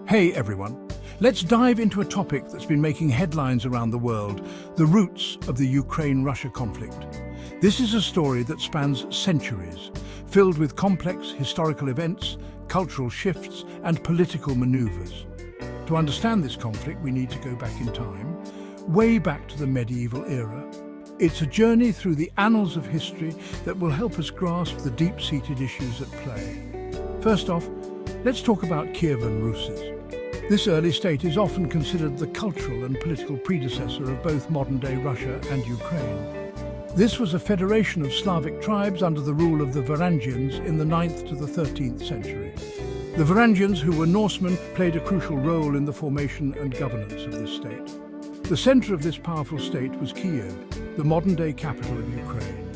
Hey everyone, let's dive into a topic that's been making headlines around the world, the roots of the Ukraine-Russia conflict. This is a story that spans centuries, filled with complex historical events, cultural shifts, and political maneuvers. To understand this conflict, we need to go back in time, way back to the medieval era. It's a journey through the annals of history that will help us grasp the deep-seated issues at play. First off, let's talk about Kievan Rus'. This early state is often considered the cultural and political predecessor of both modern-day Russia and Ukraine. This was a federation of Slavic tribes under the rule of the Varangians in the 9th to the 13th century. The Varangians, who were Norsemen, played a crucial role in the formation and governance of this state. The center of this powerful state was Kiev, the modern-day capital of Ukraine.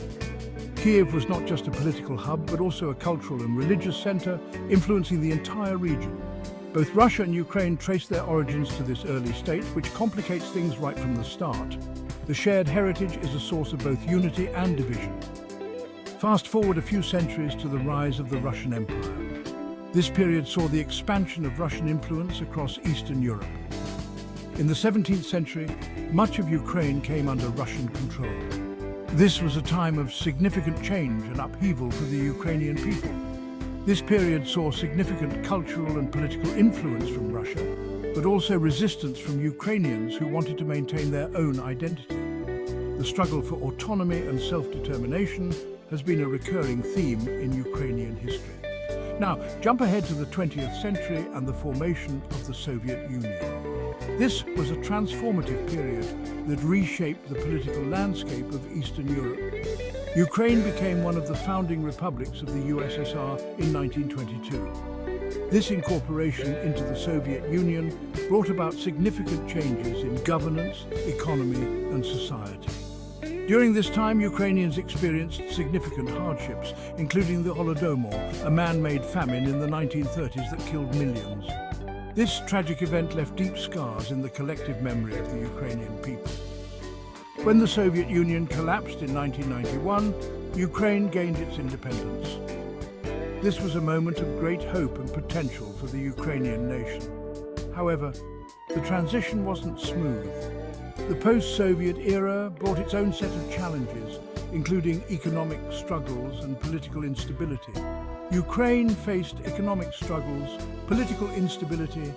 Kiev was not just a political hub, but also a cultural and religious center, influencing the entire region. Both Russia and Ukraine trace their origins to this early state, which complicates things right from the start. The shared heritage is a source of both unity and division. Fast forward a few centuries to the rise of the Russian Empire. This period saw the expansion of Russian influence across Eastern Europe. In the 17th century, much of Ukraine came under Russian control. This was a time of significant change and upheaval for the Ukrainian people. This period saw significant cultural and political influence from Russia, but also resistance from Ukrainians who wanted to maintain their own identity. The struggle for autonomy and self-determination has been a recurring theme in Ukrainian history. Now, jump ahead to the 20th century and the formation of the Soviet Union. This was a transformative period that reshaped the political landscape of Eastern Europe. Ukraine became one of the founding republics of the USSR in 1922. This incorporation into the Soviet Union brought about significant changes in governance, economy, and society. During this time, Ukrainians experienced significant hardships, including the Holodomor, a man-made famine in the 1930s that killed millions. This tragic event left deep scars in the collective memory of the Ukrainian people. When the Soviet Union collapsed in 1991, Ukraine gained its independence. This was a moment of great hope and potential for the Ukrainian nation. However, the transition wasn't smooth. The post-Soviet era brought its own set of challenges, including economic struggles and political instability. Ukraine faced economic struggles, political instability,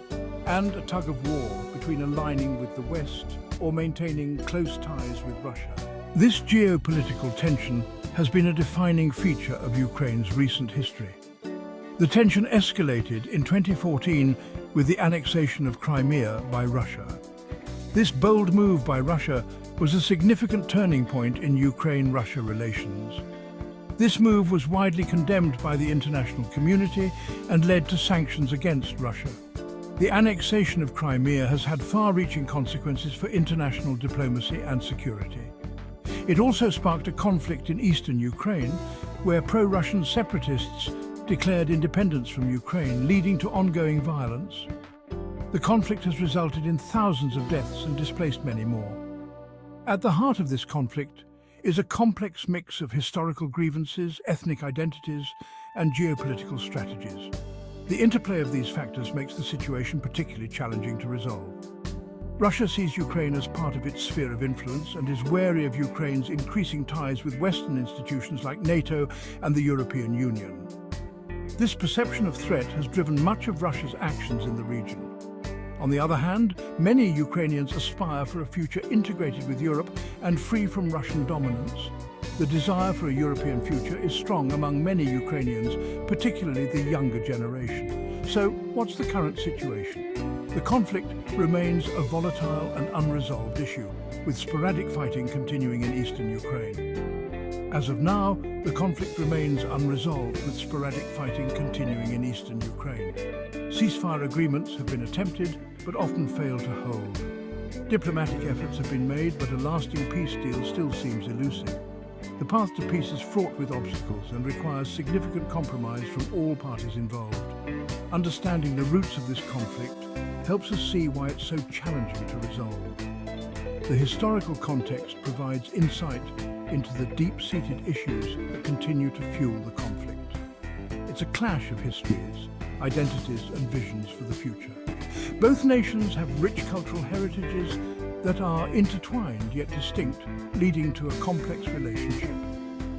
and a tug-of-war between aligning with the West or maintaining close ties with Russia. This geopolitical tension has been a defining feature of Ukraine's recent history. The tension escalated in 2014 with the annexation of Crimea by Russia. This bold move by Russia was a significant turning point in Ukraine-Russia relations. This move was widely condemned by the international community and led to sanctions against Russia. The annexation of Crimea has had far-reaching consequences for international diplomacy and security. It also sparked a conflict in eastern Ukraine, where pro-Russian separatists declared independence from Ukraine, leading to ongoing violence. The conflict has resulted in thousands of deaths and displaced many more. At the heart of this conflict is a complex mix of historical grievances, ethnic identities, and geopolitical strategies. The interplay of these factors makes the situation particularly challenging to resolve. Russia sees Ukraine as part of its sphere of influence and is wary of Ukraine's increasing ties with Western institutions like NATO and the European Union. This perception of threat has driven much of Russia's actions in the region. On the other hand, many Ukrainians aspire for a future integrated with Europe and free from Russian dominance. The desire for a European future is strong among many Ukrainians, particularly the younger generation. So, what's the current situation? The conflict remains a volatile and unresolved issue, with sporadic fighting continuing in eastern Ukraine. As of now, the conflict remains unresolved, with sporadic fighting continuing in eastern Ukraine. Ceasefire agreements have been attempted, but often fail to hold. Diplomatic efforts have been made, but a lasting peace deal still seems elusive. The path to peace is fraught with obstacles and requires significant compromise from all parties involved. Understanding the roots of this conflict helps us see why it's so challenging to resolve. The historical context provides insight into the deep-seated issues that continue to fuel the conflict. It's a clash of histories, identities and visions for the future. Both nations have rich cultural heritages that are intertwined yet distinct, leading to a complex relationship.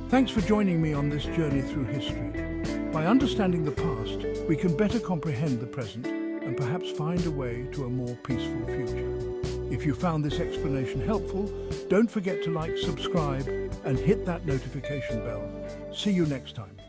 Thanks for joining me on this journey through history. By understanding the past, we can better comprehend the present and perhaps find a way to a more peaceful future. If you found this explanation helpful, don't forget to like, subscribe, and hit that notification bell. See you next time.